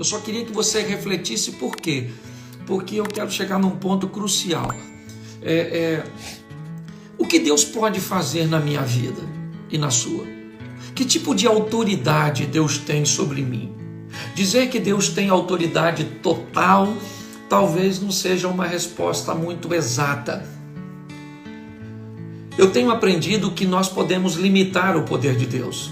Eu só queria que você refletisse por quê? Porque eu quero chegar num ponto crucial. O que Deus pode fazer na minha vida e na sua? Que tipo de autoridade Deus tem sobre mim? Dizer que Deus tem autoridade total talvez não seja uma resposta muito exata. Eu tenho aprendido que nós podemos limitar o poder de Deus.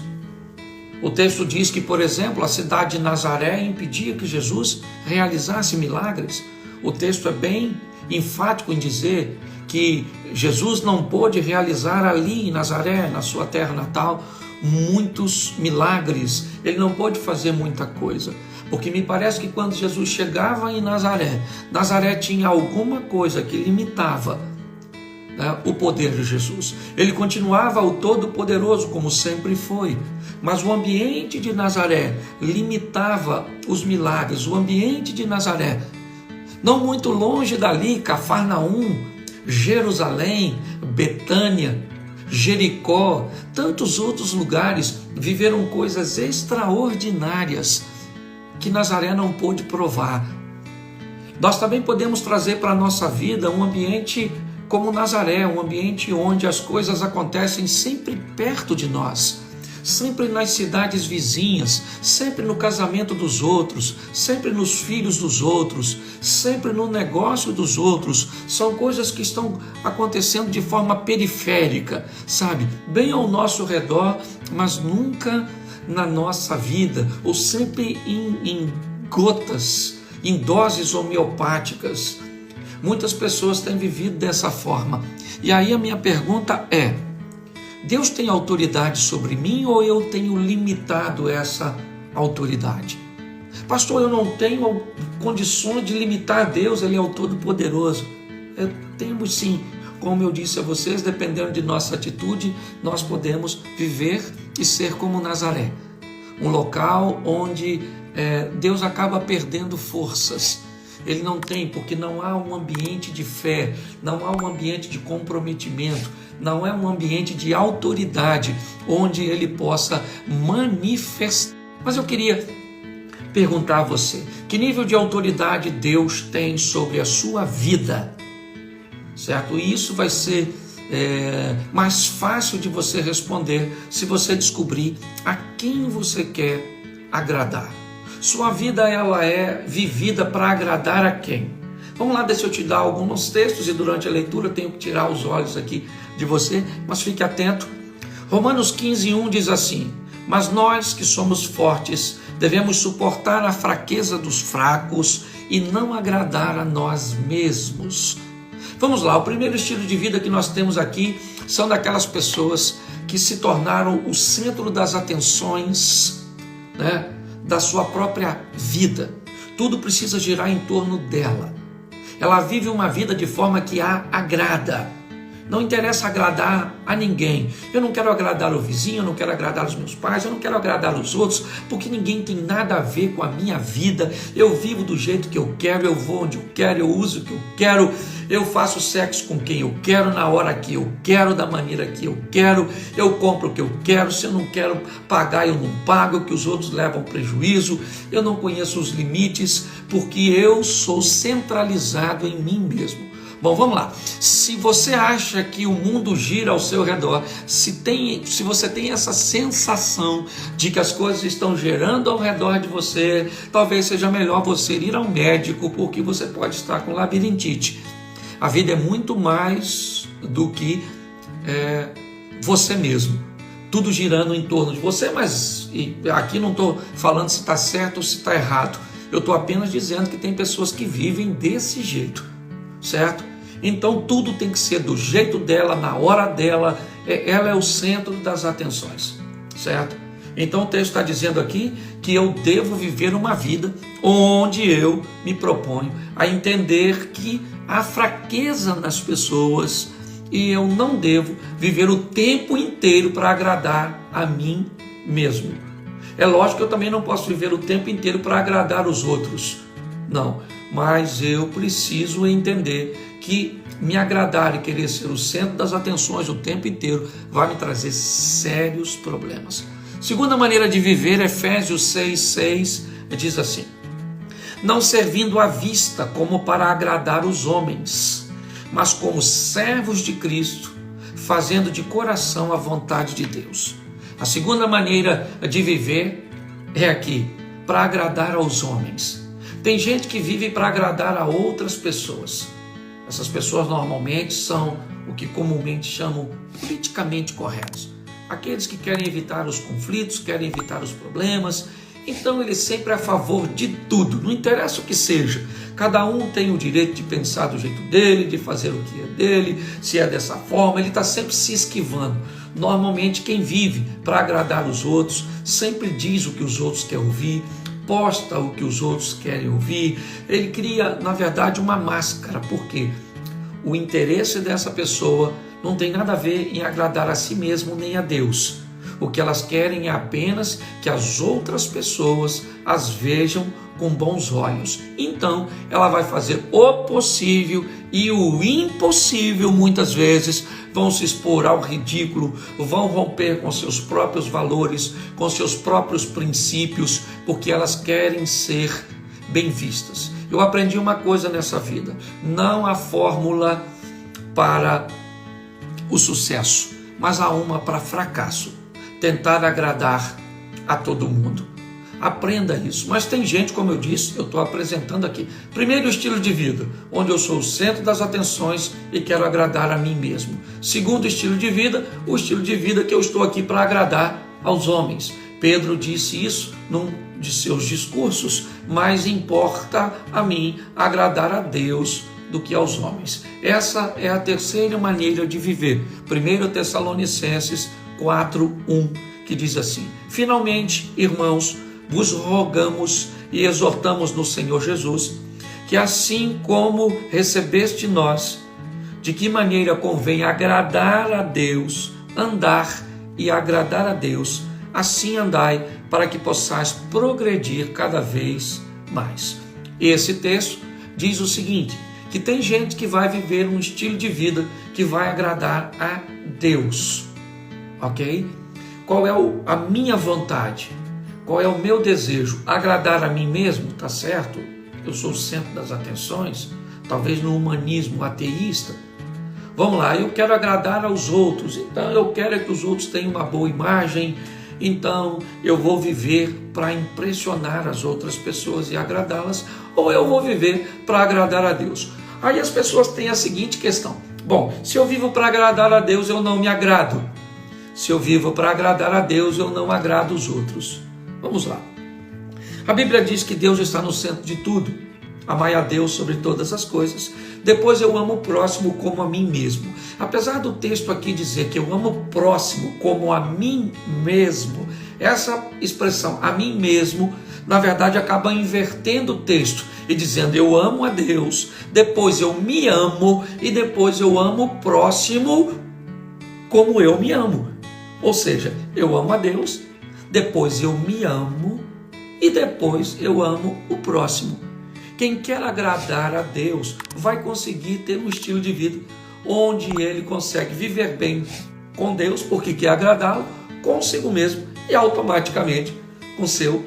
O texto diz que, por exemplo, a cidade de Nazaré impedia que Jesus realizasse milagres. O texto é bem enfático em dizer que Jesus não pôde realizar ali em Nazaré, na sua terra natal, muitos milagres. Ele não pôde fazer muita coisa. Porque me parece que quando Jesus chegava em Nazaré, Nazaré tinha alguma coisa que limitava o poder de Jesus. Ele continuava o Todo-Poderoso, como sempre foi, mas o ambiente de Nazaré limitava os milagres. O ambiente de Nazaré, não muito longe dali, Cafarnaum, Jerusalém, Betânia, Jericó, tantos outros lugares viveram coisas extraordinárias que Nazaré não pôde provar. Nós também podemos trazer para a nossa vida um ambiente como Nazaré, um ambiente onde as coisas acontecem sempre perto de nós, sempre nas cidades vizinhas, sempre no casamento dos outros, sempre nos filhos dos outros, sempre no negócio dos outros. São coisas que estão acontecendo de forma periférica, sabe? Bem ao nosso redor, mas nunca na nossa vida, ou sempre em gotas, em doses homeopáticas. Muitas pessoas têm vivido dessa forma. E aí a minha pergunta é: Deus tem autoridade sobre mim ou eu tenho limitado essa autoridade? Pastor, eu não tenho condições de limitar Deus, Ele é o Todo-Poderoso. Temos sim. Como eu disse a vocês, dependendo de nossa atitude, nós podemos viver e ser como Nazaré. Um local onde Deus acaba perdendo forças. Ele não tem, porque não há um ambiente de fé, não há um ambiente de comprometimento, não é um ambiente de autoridade onde ele possa manifestar. Mas eu queria perguntar a você: que nível de autoridade Deus tem sobre a sua vida? Certo? E isso vai ser mais fácil de você responder se você descobrir a quem você quer agradar. Sua vida, ela é vivida para agradar a quem? Vamos lá, deixa eu te dar alguns textos e durante a leitura eu tenho que tirar os olhos aqui de você, mas fique atento. Romanos 15:1 diz assim: mas nós que somos fortes devemos suportar a fraqueza dos fracos e não agradar a nós mesmos. Vamos lá, o primeiro estilo de vida que nós temos aqui são daquelas pessoas que se tornaram o centro das atenções, da sua própria vida. Tudo precisa girar em torno dela. Ela vive uma vida de forma que a agrada. Não interessa agradar a ninguém. Eu não quero agradar o vizinho, eu não quero agradar os meus pais, eu não quero agradar os outros, porque ninguém tem nada a ver com a minha vida. Eu vivo do jeito que eu quero, eu vou onde eu quero, eu uso o que eu quero, eu faço sexo com quem eu quero, na hora que eu quero, da maneira que eu quero, eu compro o que eu quero, se eu não quero pagar, eu não pago, que os outros levam prejuízo, eu não conheço os limites, porque eu sou centralizado em mim mesmo. Bom, vamos lá. Se você acha que o mundo gira ao seu redor, se você tem essa sensação de que as coisas estão girando ao redor de você, talvez seja melhor você ir ao médico, porque você pode estar com labirintite. A vida é muito mais do que você mesmo. Tudo girando em torno de você, mas aqui não estou falando se está certo ou se está errado. Eu estou apenas dizendo que tem pessoas que vivem desse jeito, certo? Então tudo tem que ser do jeito dela, na hora dela, ela é o centro das atenções, certo? Então o texto está dizendo aqui que eu devo viver uma vida onde eu me proponho a entender que há fraqueza nas pessoas e eu não devo viver o tempo inteiro para agradar a mim mesmo. É lógico que eu também não posso viver o tempo inteiro para agradar os outros, não, mas eu preciso entender que me agradar e querer ser o centro das atenções o tempo inteiro vai me trazer sérios problemas. Segunda maneira de viver, Efésios 6:6, diz assim: não servindo à vista como para agradar os homens, mas como servos de Cristo, fazendo de coração a vontade de Deus. A segunda maneira de viver é aqui, para agradar aos homens. Tem gente que vive para agradar a outras pessoas. Essas pessoas normalmente são o que comumente chamam politicamente corretos. Aqueles que querem evitar os conflitos, querem evitar os problemas. Então ele sempre é a favor de tudo, não interessa o que seja. Cada um tem o direito de pensar do jeito dele, de fazer o que é dele, se é dessa forma, ele está sempre se esquivando. Normalmente quem vive para agradar os outros, sempre diz o que os outros querem ouvir, posta o que os outros querem ouvir. Ele cria, na verdade, uma máscara, porque o interesse dessa pessoa não tem nada a ver em agradar a si mesmo nem a Deus. O que elas querem é apenas que as outras pessoas as vejam com bons olhos. Então, ela vai fazer o possível e o impossível, muitas vezes, vão se expor ao ridículo, vão romper com seus próprios valores, com seus próprios princípios, porque elas querem ser bem vistas. Eu aprendi uma coisa nessa vida: não há fórmula para o sucesso, mas há uma para fracasso. Tentar agradar a todo mundo. Aprenda isso. Mas tem gente, como eu disse, eu estou apresentando aqui. Primeiro, o estilo de vida, onde eu sou o centro das atenções e quero agradar a mim mesmo. Segundo estilo de vida, o estilo de vida que eu estou aqui para agradar aos homens. Pedro disse isso num de seus discursos: mais importa a mim agradar a Deus do que aos homens. Essa é a terceira maneira de viver. 1 Tessalonicenses 4:1, que diz assim: finalmente, irmãos, vos rogamos e exortamos no Senhor Jesus, que assim como recebeste nós, de que maneira convém agradar a Deus, andar e agradar a Deus, assim andai, para que possais progredir cada vez mais. Esse texto diz o seguinte: que tem gente que vai viver um estilo de vida que vai agradar a Deus. Ok? Qual é a minha vontade? Qual é o meu desejo? Agradar a mim mesmo, tá certo? Eu sou o centro das atenções, talvez no humanismo ateísta. Vamos lá, eu quero agradar aos outros, então eu quero que os outros tenham uma boa imagem, então eu vou viver para impressionar as outras pessoas e agradá-las, ou eu vou viver para agradar a Deus. Aí as pessoas têm a seguinte questão: bom, se eu vivo para agradar a Deus, eu não me agrado. Se eu vivo para agradar a Deus, eu não agrado os outros. Vamos lá. A Bíblia diz que Deus está no centro de tudo. Amai a Deus sobre todas as coisas. Depois eu amo o próximo como a mim mesmo. Apesar do texto aqui dizer que eu amo o próximo como a mim mesmo, essa expressão, a mim mesmo, na verdade acaba invertendo o texto e dizendo: eu amo a Deus, depois eu me amo e depois eu amo o próximo como eu me amo. Ou seja, eu amo a Deus, depois eu me amo e depois eu amo o próximo. Quem quer agradar a Deus vai conseguir ter um estilo de vida onde ele consegue viver bem com Deus, porque quer agradá-lo, consigo mesmo e automaticamente com seu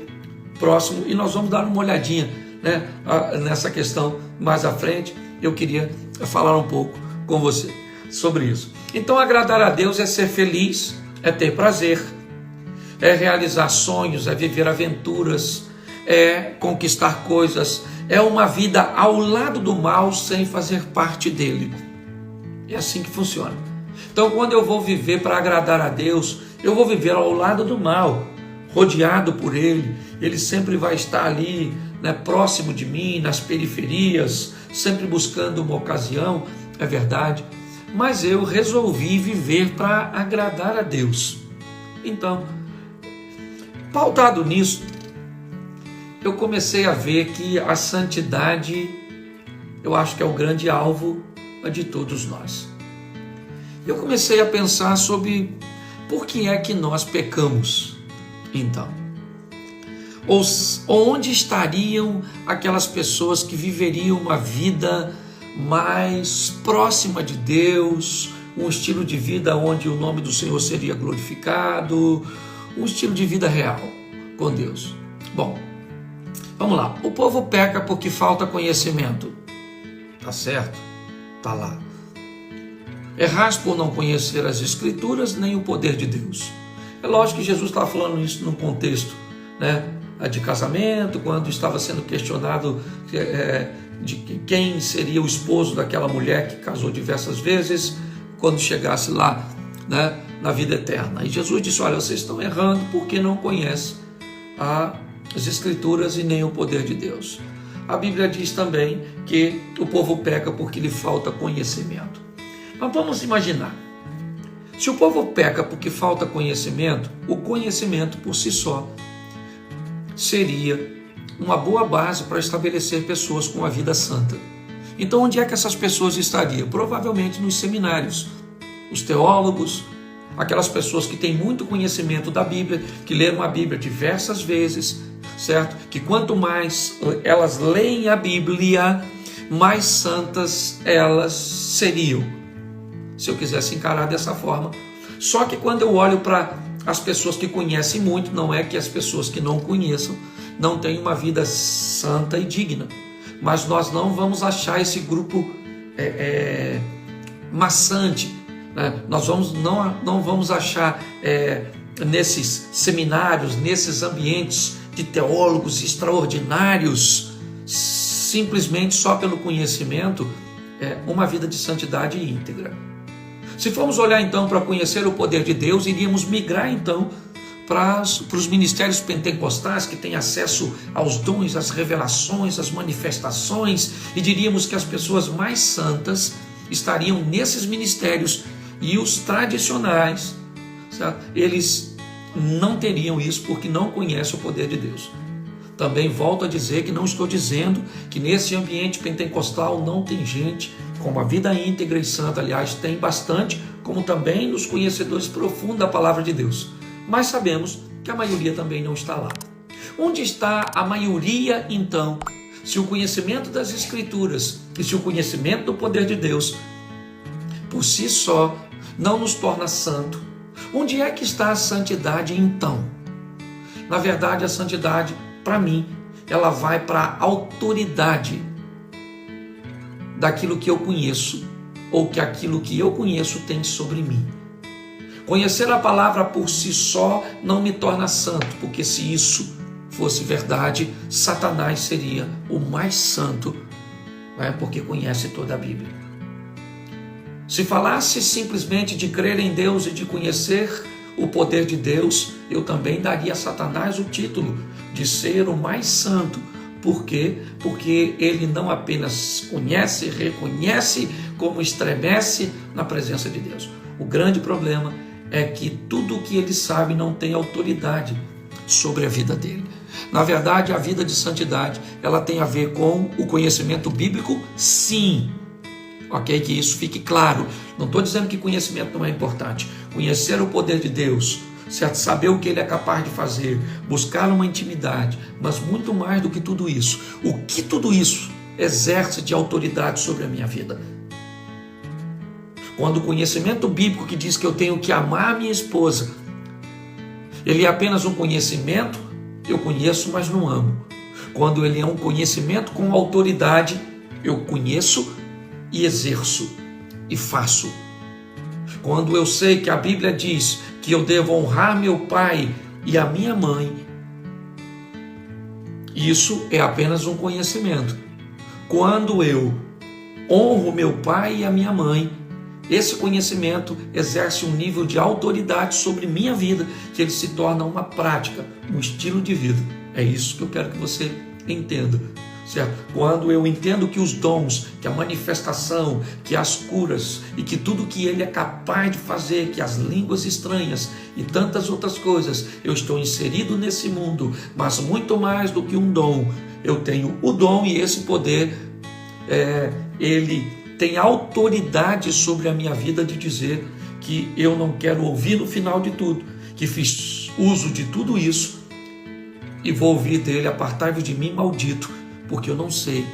próximo. E nós vamos dar uma olhadinha, né, nessa questão mais à frente. Eu queria falar um pouco com você sobre isso. Então, agradar a Deus é ser feliz, é ter prazer, é realizar sonhos, é viver aventuras, é conquistar coisas, é uma vida ao lado do mal sem fazer parte dele. É assim que funciona. Então, quando eu vou viver para agradar a Deus, eu vou viver ao lado do mal, rodeado por ele. Ele sempre vai estar ali, né, próximo de mim, nas periferias, sempre buscando uma ocasião, é verdade. Mas eu resolvi viver para agradar a Deus. Então, pautado nisso, eu comecei a ver que a santidade, eu acho que é o grande alvo de todos nós. Eu comecei a pensar sobre por que é que nós pecamos, então. Onde estariam aquelas pessoas que viveriam uma vida mais próxima de Deus, um estilo de vida onde o nome do Senhor seria glorificado, um estilo de vida real com Deus? Bom, Vamos lá, o povo peca porque falta conhecimento. Tá certo? Tá lá. Errais por não conhecer as Escrituras nem o poder de Deus. É lógico que Jesus estava falando isso num contexto, né, de casamento, quando estava sendo questionado de quem seria o esposo daquela mulher que casou diversas vezes, quando chegasse lá, né, na vida eterna. E Jesus disse: olha, vocês estão errando porque não conhecem as Escrituras e nem o poder de Deus. A Bíblia diz também que o povo peca porque lhe falta conhecimento. Mas vamos imaginar, se o povo peca porque falta conhecimento, o conhecimento por si só seria uma boa base para estabelecer pessoas com a vida santa. Então, onde é que essas pessoas estariam? Provavelmente nos seminários. Os teólogos, aquelas pessoas que têm muito conhecimento da Bíblia, que leram a Bíblia diversas vezes, certo? Que quanto mais elas leem a Bíblia, mais santas elas seriam, se eu quisesse encarar dessa forma. Só que quando eu olho para as pessoas que conhecem muito, não é que as pessoas que não conheçam não têm uma vida santa e digna, mas nós não vamos achar esse grupo maçante, né? Nós não vamos achar nesses seminários, nesses ambientes de teólogos extraordinários, simplesmente só pelo conhecimento, uma vida de santidade íntegra. Se formos olhar então para conhecer o poder de Deus, iríamos migrar então para os ministérios pentecostais, que têm acesso aos dons, às revelações, às manifestações, e diríamos que as pessoas mais santas estariam nesses ministérios, e os tradicionais, certo? Eles não teriam isso porque não conhecem o poder de Deus. Também volto a dizer que não estou dizendo que nesse ambiente pentecostal não tem gente com uma vida íntegra e santa. Aliás, tem bastante, como também nos conhecedores profundos da palavra de Deus. Mas sabemos que a maioria também não está lá. Onde está a maioria, então, se o conhecimento das Escrituras e se o conhecimento do poder de Deus, por si só, não nos torna santo? Onde é que está a santidade, então? Na verdade, a santidade, para mim, ela vai para a autoridade daquilo que eu conheço, ou que aquilo que eu conheço tem sobre mim. Conhecer a palavra por si só não me torna santo, porque se isso fosse verdade, Satanás seria o mais santo, porque conhece toda a Bíblia. Se falasse simplesmente de crer em Deus e de conhecer o poder de Deus, eu também daria a Satanás o título de ser o mais santo. Por quê? Porque ele não apenas conhece, reconhece, como estremece na presença de Deus. O grande problema é que tudo o que ele sabe não tem autoridade sobre a vida dele. Na verdade, a vida de santidade, ela tem a ver com o conhecimento bíblico, sim. Ok? Que isso fique claro. Não estou dizendo que conhecimento não é importante. Conhecer o poder de Deus, certo? Saber o que Ele é capaz de fazer, buscar uma intimidade, mas muito mais do que tudo isso, o que tudo isso exerce de autoridade sobre a minha vida? Quando o conhecimento bíblico que diz que eu tenho que amar a minha esposa, ele é apenas um conhecimento, eu conheço, mas não amo. Quando ele é um conhecimento com autoridade, eu conheço e exerço e faço. Quando eu sei que a Bíblia diz que eu devo honrar meu pai e a minha mãe, isso é apenas um conhecimento. Quando eu honro meu pai e a minha mãe, esse conhecimento exerce um nível de autoridade sobre minha vida, que ele se torna uma prática, um estilo de vida. É isso que eu quero que você entenda. Certo? Quando eu entendo que os dons, que a manifestação, que as curas e que tudo que ele é capaz de fazer, que as línguas estranhas e tantas outras coisas, eu estou inserido nesse mundo, mas muito mais do que um dom, eu tenho o dom e esse poder, ele tem autoridade sobre a minha vida de dizer que eu não quero ouvir no final de tudo, que fiz uso de tudo isso e vou ouvir dele: apartai-vos de mim, maldito, porque eu não sei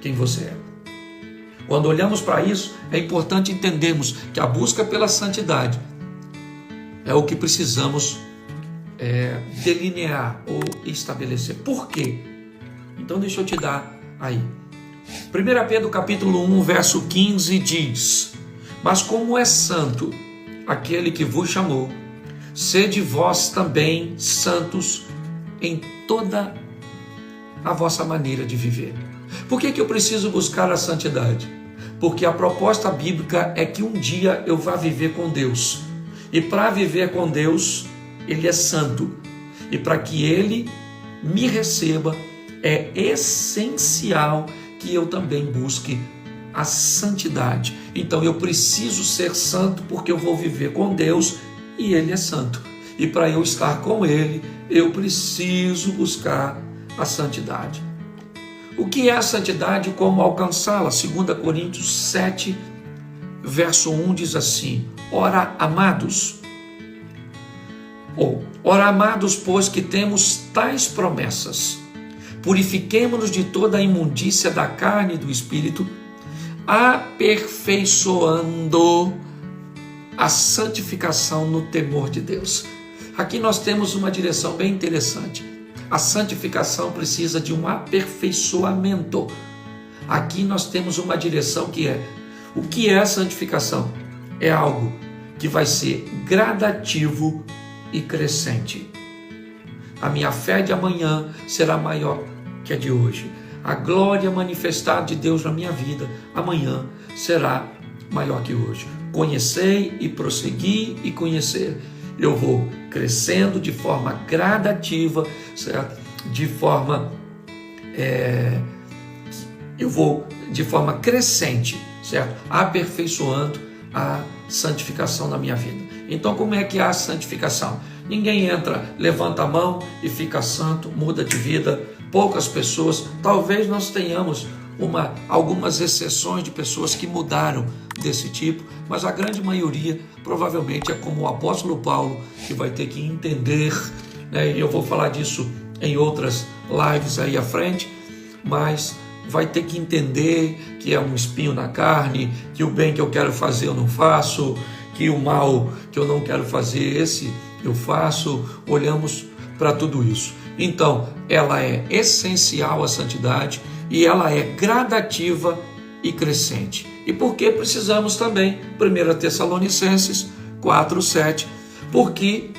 quem você é. Quando olhamos para isso, é importante entendermos que a busca pela santidade é o que precisamos delinear ou estabelecer. Por quê? Então deixa eu te dar aí. 1 Pedro capítulo 1, verso 15 diz: mas como é santo aquele que vos chamou, sede vós também santos em toda a vossa maneira de viver. Por que eu preciso buscar a santidade? Porque a proposta bíblica é que um dia eu vá viver com Deus. E para viver com Deus, Ele é santo. E para que Ele me receba, é essencial que eu também busque a santidade. Então eu preciso ser santo porque eu vou viver com Deus e Ele é santo. E para eu estar com Ele, eu preciso buscar a santidade. O que é a santidade e como alcançá-la? 2 Coríntios 7, verso 1 diz assim: ora amados, pois que temos tais promessas, purifiquemo-nos de toda a imundícia da carne e do espírito, aperfeiçoando a santificação no temor de Deus. Aqui nós temos uma direção bem interessante. A santificação precisa de um aperfeiçoamento. Aqui nós temos uma direção que é: o que é a santificação? É algo que vai ser gradativo e crescente. A minha fé de amanhã será maior que a de hoje. A glória manifestada de Deus na minha vida amanhã será maior que hoje. Conhecei e prossegui e conhecer. Eu vou crescendo de forma gradativa, certo? Eu vou de forma crescente, certo? Aperfeiçoando a santificação na minha vida. Então, como é que é a santificação? Ninguém entra, levanta a mão e fica santo, muda de vida. Poucas pessoas, talvez nós tenhamos algumas exceções de pessoas que mudaram desse tipo, mas a grande maioria provavelmente é como o apóstolo Paulo, que vai ter que entender, né? E eu vou falar disso em outras lives aí à frente, mas vai ter que entender que é um espinho na carne, que o bem que eu quero fazer eu não faço, que o mal que eu não quero fazer, esse eu faço. Olhamos para tudo isso. Então, ela é essencial à santidade e ela é gradativa e crescente. E por que precisamos também? 1 Tessalonicenses 4:7, porque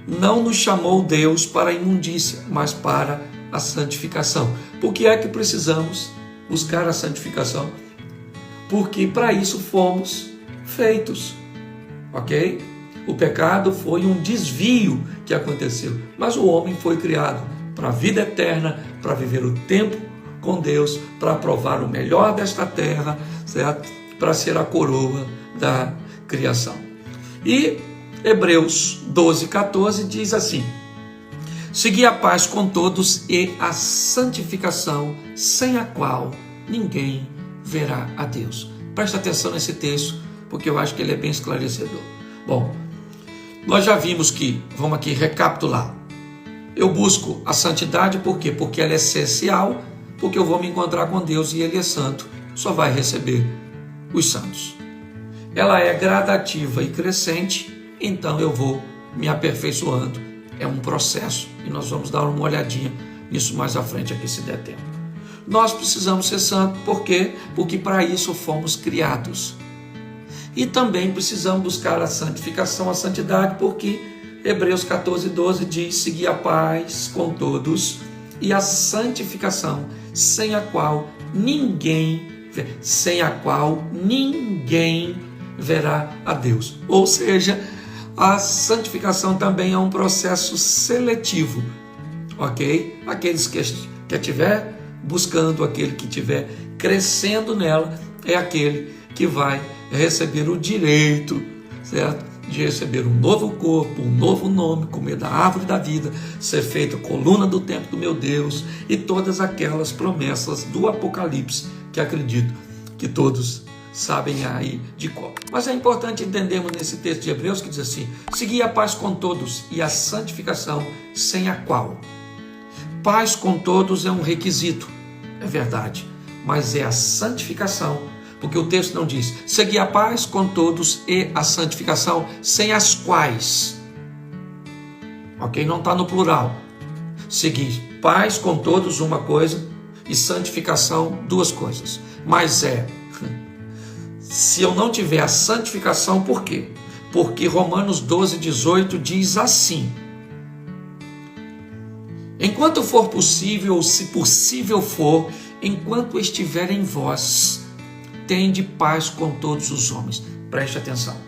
não nos chamou Deus para a imundícia, mas para a santificação. Por que é que precisamos buscar a santificação? Porque para isso fomos feitos, ok? O pecado foi um desvio que aconteceu, mas o homem foi criado para a vida eterna, para viver o tempo com Deus, para provar o melhor desta terra, certo? Para ser a coroa da criação. E Hebreus 12:14 diz assim: segui a paz com todos e a santificação, sem a qual ninguém verá a Deus. Presta atenção nesse texto, porque eu acho que ele é bem esclarecedor. Bom, nós já vimos que, vamos aqui recapitular, eu busco a santidade por quê? Porque ela é essencial, porque eu vou me encontrar com Deus e Ele é santo, só vai receber os santos. Ela é gradativa e crescente, então eu vou me aperfeiçoando. É um processo e nós vamos dar uma olhadinha nisso mais à frente aqui, se der tempo. Nós precisamos ser santos, por quê? Porque para isso fomos criados. E também precisamos buscar a santificação, a santidade, porque Hebreus 14:12 diz: segui a paz com todos e a santificação, sem a qual ninguém verá a Deus. Ou seja, a santificação também é um processo seletivo, ok? Aqueles que estiver buscando, aquele que estiver crescendo nela, é aquele que vai receber o direito, certo? De receber um novo corpo, um novo nome, comer da árvore da vida, ser feito coluna do templo do meu Deus e todas aquelas promessas do Apocalipse que acredito que todos sabem aí de cor. Mas é importante entendermos nesse texto de Hebreus que diz assim: segui a paz com todos e a santificação, sem a qual. Paz com todos é um requisito, é verdade, mas é a santificação. Porque o texto não diz: segui a paz com todos e a santificação, sem as quais. Ok? Não está no plural. Segui Paz com todos, uma coisa, e santificação, duas coisas. Mas se eu não tiver a santificação, por quê? Porque Romanos 12:18 diz assim: enquanto for possível, ou se possível for, enquanto estiver em vós, tende paz com todos os homens. Preste atenção.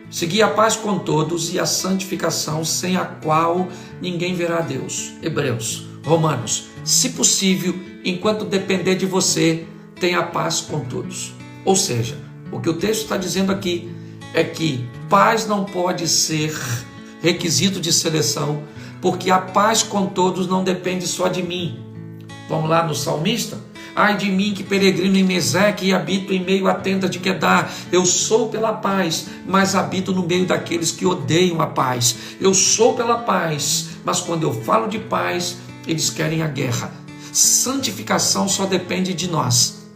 Seguir a paz com todos e a santificação, sem a qual ninguém verá a Deus. Hebreus, Romanos, se possível, enquanto depender de você, tenha paz com todos. Ou seja, o que o texto está dizendo aqui é que paz não pode ser requisito de seleção, porque a paz com todos não depende só de mim. Vamos lá no salmista? Ai de mim que peregrino em Meseque e habito em meio à tenda de Quedar. Eu sou pela paz, mas habito no meio daqueles que odeiam a paz. Eu sou pela paz, mas quando eu falo de paz, eles querem a guerra. Santificação só depende de nós.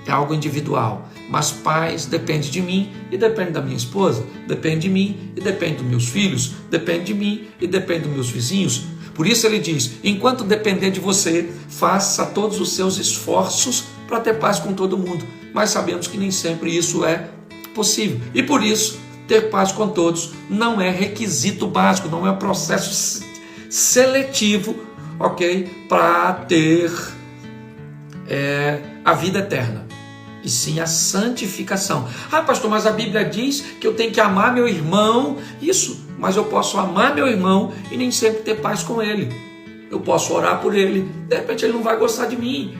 É algo individual. Mas paz depende de mim e depende da minha esposa, depende de mim e depende dos meus filhos, depende de mim e depende dos meus vizinhos. Por isso ele diz, enquanto depender de você, faça todos os seus esforços para ter paz com todo mundo. Mas sabemos que nem sempre isso é possível. E por isso, ter paz com todos não é requisito básico, não é um processo seletivo, ok? Para ter a vida eterna. E sim a santificação. Ah, pastor, mas a Bíblia diz que eu tenho que amar meu irmão. Isso, mas eu posso amar meu irmão e nem sempre ter paz com ele. Eu posso orar por ele, de repente ele não vai gostar de mim.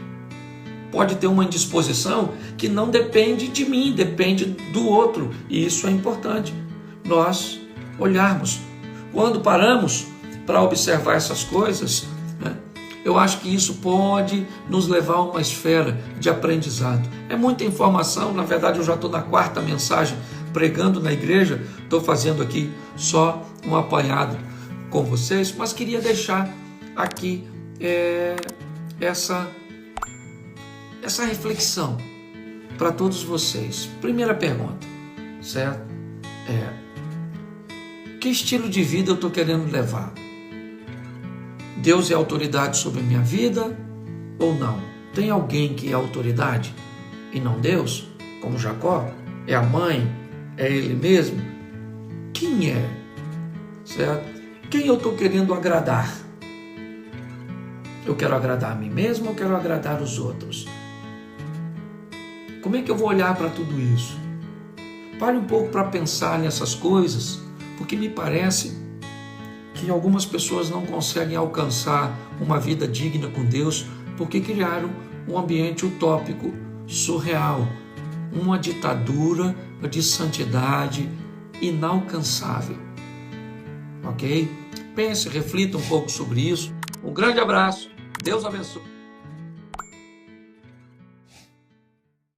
Pode ter uma indisposição que não depende de mim, depende do outro. E isso é importante, nós olharmos. Quando paramos para observar essas coisas, eu acho que isso pode nos levar a uma esfera de aprendizado. É muita informação, na verdade eu já estou na 4ª mensagem pregando na igreja, estou fazendo aqui só um apanhado com vocês, mas queria deixar aqui essa reflexão para todos vocês. Primeira pergunta, certo? Que estilo de vida eu estou querendo levar? Deus é autoridade sobre a minha vida ou não? Tem alguém que é autoridade e não Deus? Como Jacó? É a mãe? É ele mesmo? Quem é? Certo? Quem eu estou querendo agradar? Eu quero agradar a mim mesmo ou eu quero agradar os outros? Como é que eu vou olhar para tudo isso? Pare um pouco para pensar nessas coisas, porque me parece que algumas pessoas não conseguem alcançar uma vida digna com Deus porque criaram um ambiente utópico, surreal, uma ditadura de santidade inalcançável. Ok? Pense, reflita um pouco sobre isso. Um grande abraço, Deus abençoe.